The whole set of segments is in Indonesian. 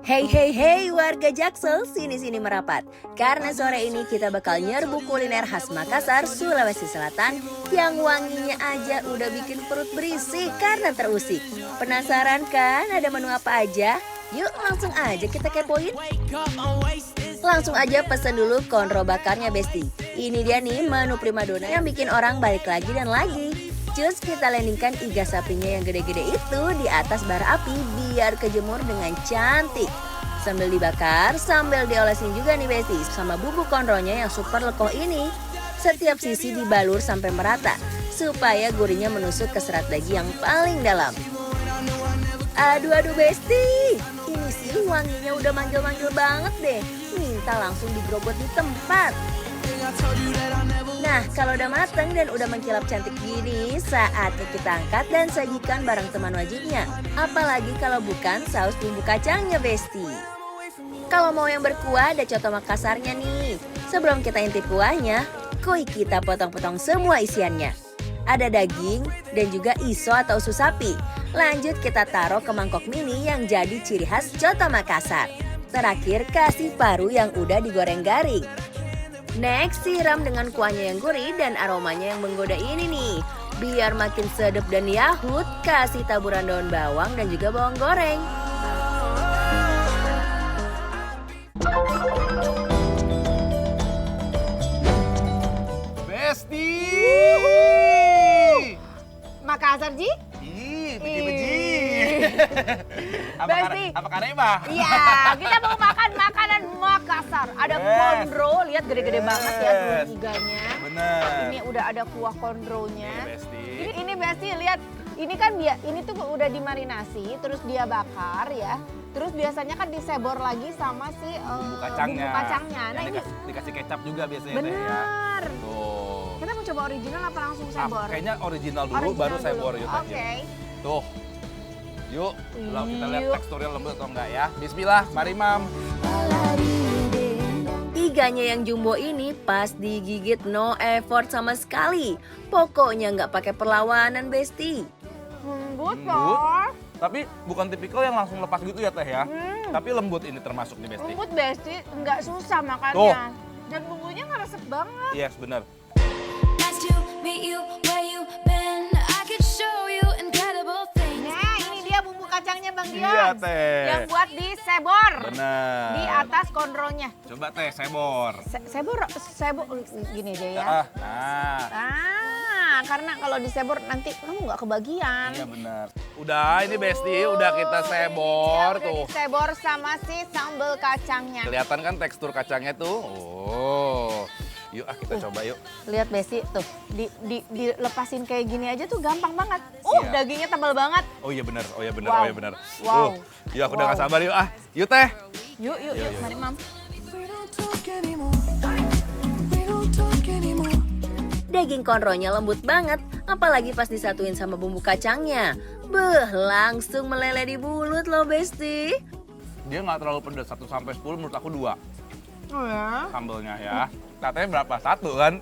Hey warga Jaksel, sini merapat. Karena sore ini kita bakal nyerbu kuliner khas Makassar, Sulawesi Selatan yang wanginya aja udah bikin perut berisik karena terusik. Penasaran kan ada menu apa aja? Yuk langsung aja kita kepoin. Langsung aja pesen dulu konro bakarnya Besti. Ini dia nih menu primadona yang bikin orang balik lagi dan lagi. Cus kita landingkan iga sapinya yang gede-gede itu di atas bara api biar kejemur dengan cantik. Sambil dibakar, sambil diolesin juga nih Besti sama bumbu konronya yang super lekoh ini. Setiap sisi dibalur sampai merata supaya gurihnya menusuk ke serat daging yang paling dalam. Aduh Besti, ini sih wanginya udah manggil-manggil banget deh. Minta langsung digrobot di tempat. Nah, kalau udah mateng dan udah mengkilap cantik gini, saatnya kita angkat dan sajikan bareng teman wajibnya. Apalagi kalau bukan saus bumbu kacangnya, Besti. Kalau mau yang berkuah, ada coto Makassarnya nih. Sebelum kita intip kuahnya, koi kita potong-potong semua isiannya. Ada daging dan juga iso atau usus sapi. Lanjut kita taruh ke mangkok mini yang jadi ciri khas coto Makassar. Terakhir kasih paru yang udah digoreng garing. Next, siram dengan kuahnya yang gurih dan aromanya yang menggoda ini nih. Biar makin sedap dan yahut, kasih taburan daun bawang dan juga bawang goreng. Besti! Makassar, Ji? Ih, beji-beji. Besti. Apa karena Mbak? Iya, kita mau makan makanan Makassar. Ada konro, lihat gede-gede banget ya iganya. Bener. Ini udah ada kuah konronya. Iya, Besti. Ini Besti, lihat. Ini kan dia, ini tuh udah dimarinasi, terus dia bakar ya. Terus biasanya kan disebor lagi sama si Bumbu kacangnya. Nah, Yang ini dikasih kecap juga biasanya teh ya. bener. Tuh. Kita mau coba original apa langsung sebor? Kayaknya original dulu Original baru sebor dulu. yuk. Oke. Tuh. Yuk, lalu kita lihat Yuk. teksturnya lembut atau enggak ya. Bismillah, mari Mam. Iganya yang jumbo ini pas digigit no effort sama sekali. Pokoknya nggak pakai perlawanan, Besti. Lembut Lembut. loh. Tapi bukan tipikal yang langsung lepas gitu ya teh ya. Tapi lembut ini termasuk nih Besti. Lembut Besti, nggak susah makannya. Tuh. Dan bumbunya nggak resep banget. Yes, benar. Nice to meet you, where you been? I could show you incredible things. Nah, ini dia bumbu kacangnya Bang Dion. Iya teh. Yang buat disebor. Benar. Di atas konronya. Coba teh sebor. Sebor gini aja ya. Nah. Karena kalau disebor nanti kamu nggak kebagian. Iya benar. Udah ini Besti, udah kita sebor Udah tuh. disebor sama si sambal kacangnya. Kelihatan kan tekstur kacangnya tuh. Oh. Yuk kita coba yuk. Lihat Besti tuh, dilepasin kayak gini aja tuh gampang banget. Siap. Dagingnya tebal banget. Oh iya benar, Wow. oh iya benar. Wow. Yuk aku udah Wow. gak sabar yuk Yuk teh. Yuk, mari Mam. Daging konronya lembut banget, apalagi pas disatuin sama bumbu kacangnya. Beuh, langsung meleleh di mulut loh, Besti. Dia nggak terlalu pedas, 1 sampai 10 menurut aku 2 Oh ya? sambelnya ya. Katanya berapa? 1 kan?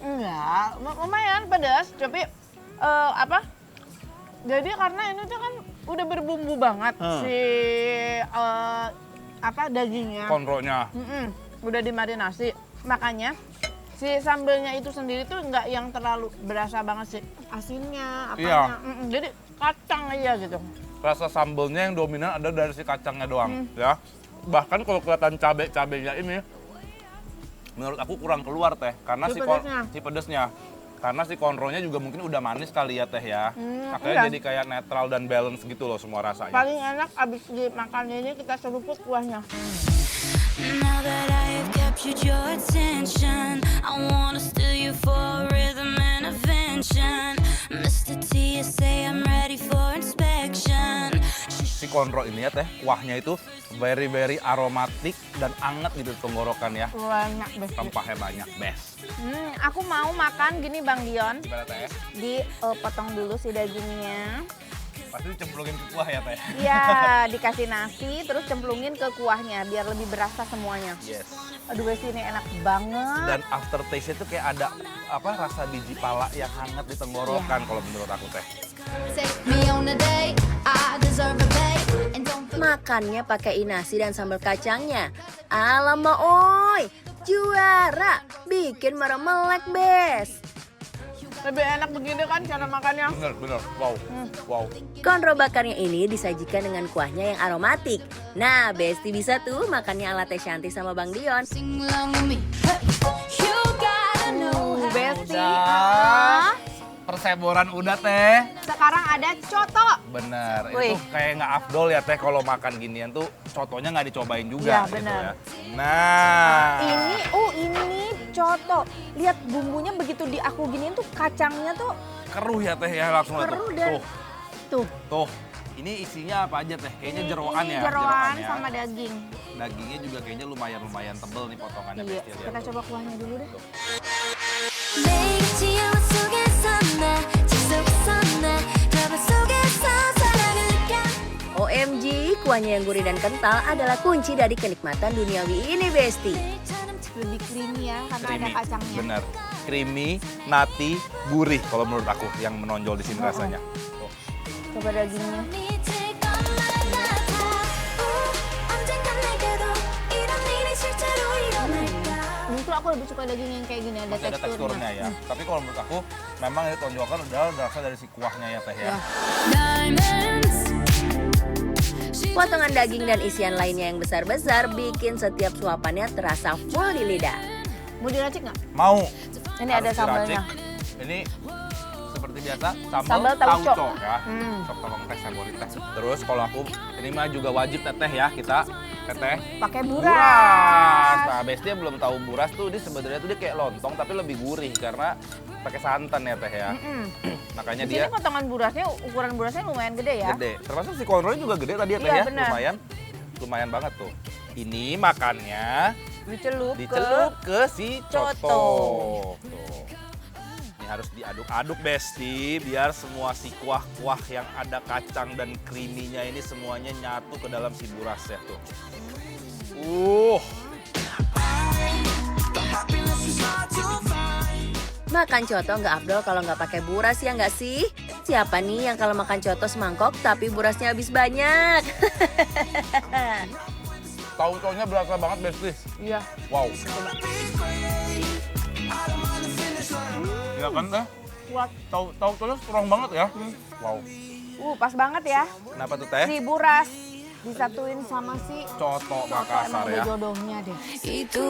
Enggak, lumayan pedas, tapi jadi karena ini tuh kan udah berbumbu banget si dagingnya. Konronya. Udah dimarinasi, makanya si sambelnya itu sendiri tuh nggak yang terlalu berasa banget sih asinnya, apanya. Iya. Jadi kacang aja gitu. Rasa sambelnya yang dominan ada dari si kacangnya doang ya. Bahkan kalau kelihatan cabenya ini menurut aku kurang keluar teh karena si pedesnya. Karena si konronya juga mungkin udah manis kali ya teh ya. Makanya iya. jadi kayak netral dan balance gitu loh semua rasanya. Paling enak abis dimakan ini kita seruput kuahnya. Now that I have captured your attention, I wanna steal you for rhythm and invention. Mr. T, you say I'm ready for inspection. Si konro ini ya teh, kuahnya itu very aromatik dan anget gitu di tenggorokan ya. Banyak Besti. Rempahnya banyak, best. Aku mau makan gini Bang Dion. Gimana teh? Dipotong dulu si dagingnya. Pasti dicemplungin ke kuah ya teh? Ya, dikasih nasi, terus cemplungin ke kuahnya biar lebih berasa semuanya. Yes. Aduh Besti, ini enak banget. Dan aftertaste-nya tuh kayak ada rasa biji pala yang hangat di tenggorokan kalau menurut aku teh. Take me on a date, I deserve a date. And don't forget makannya pakai nasi dan sambal kacangnya. Alamak oi, juara, bikin meremelek bes. Lebih enak begini kan cara makannya. Bener, wow. Konro bakarnya ini disajikan dengan kuahnya yang aromatik. Nah, Besti bisa tuh makannya ala Teh Shanti sama Bang Dion. Sing along with me. You gotta know. Besti. Udah. Perseboran udah teh. Sekarang ada coto. Bener, Wih. itu kayak nggak afdol ya teh kalau makan ginian tuh cotonya nggak dicobain Iya, juga gitu bener. ya. Nah, Ini coto. Lihat bumbunya begitu di aku giniin tuh kacangnya tuh keruh ya teh ya langsung lihat keruh tuh. dan Tuh. Ini isinya apa aja teh? Kayaknya jeroan ya. jeroan ya. sama daging. Dagingnya juga kayaknya lumayan tebel nih potongannya. Iya, Besti, lihat kita tuh. coba kuahnya dulu deh. 매일 지하와 속에서 나 지속서 나 가방 속에서 사랑을 느껴. OMG, kuahnya yang gurih dan kental adalah kunci dari kenikmatan duniawi ini, Besti. Lebih creamy ya karena ada Creamy, kacangnya. bener. Creamy, nati, gurih kalau menurut aku yang menonjol di sini rasanya. Tuh. Coba dagingnya. 밑에 것만 같아. 언젠가 내게도 이런 일이 실제로 일어날까. Justru aku lebih suka daging yang kayak gini, ada Masih ada teksturnya ya. Tapi kalau menurut aku memang ini tonjokan udah berasal dari si kuahnya ya teh ya. Ya. Diamonds. Potongan daging dan isian lainnya yang besar-besar bikin setiap suapannya terasa full di lidah. Mau diracik nggak? Mau. Ini ada Harus sambalnya. diracik. Ini seperti biasa Sambal sambal tauco. tauco ya. Hmm. Sok tolong teh sambalin teh. Terus kalau aku ini mah juga wajib teteh ya kita teteh Pakai buras. buras. Nah, Besti yang belum tahu buras tuh dia sebenarnya tuh dia kayak lontong tapi lebih gurih karena pakai santan ya teh ya. Makanya Di dia sini potongan burasnya, ukuran burasnya lumayan gede ya. gede. Termasuk si konronya juga gede tadi ya teh Iya, ya. benar. Lumayan banget tuh. Ini makannya Dicelup ke si coto. coto. Tuh. Ini harus diaduk-aduk Besti biar semua si kuah-kuah yang ada kacang dan creamy-nya ini semuanya nyatu ke dalam si burasnya tuh. Makan coto nggak afdol kalau nggak pakai buras ya nggak sih? Siapa nih yang kalau makan coto semangkok tapi burasnya habis banyak? Tauconya berasa banget Besti. Iya. Wow. Ya kan teh? Kuat. Tauconya strong banget ya. Wow. Pas banget ya. Kenapa tuh teh? Si buras disatuin sama si Coto coto, Makassar emang udah ya. jodohnya deh. Itu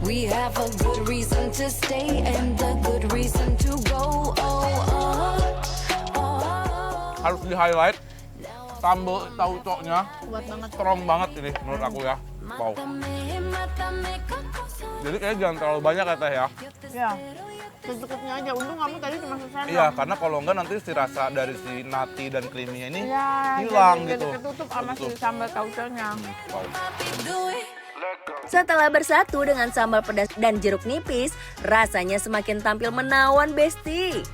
we have a good reason to stay and a good reason to go. Harus di-highlight sambal tauconya Kuat banget. strong banget ini menurut aku ya. Wow. Jadi kayaknya jangan terlalu banyak ya teh ya. Ya. Secukupnya aja. Untung kamu tadi cuma sesendok. Iya, karena kalau enggak nanti si rasa dari si nati dan creamy-nya ini Iya, hilang jadi gitu. ketutup sama si Betul. sambal tauconya. Wow. Setelah bersatu dengan sambal pedas dan jeruk nipis, rasanya semakin tampil menawan, Besti.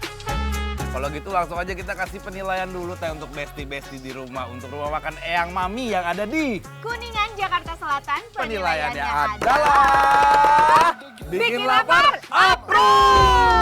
Kalau gitu langsung aja kita kasih penilaian dulu teh untuk Besti-Besti di rumah. Untuk rumah makan Eyang Mami yang ada di Kuningan, Jakarta Selatan. penilaiannya adalah bikin lapar approve.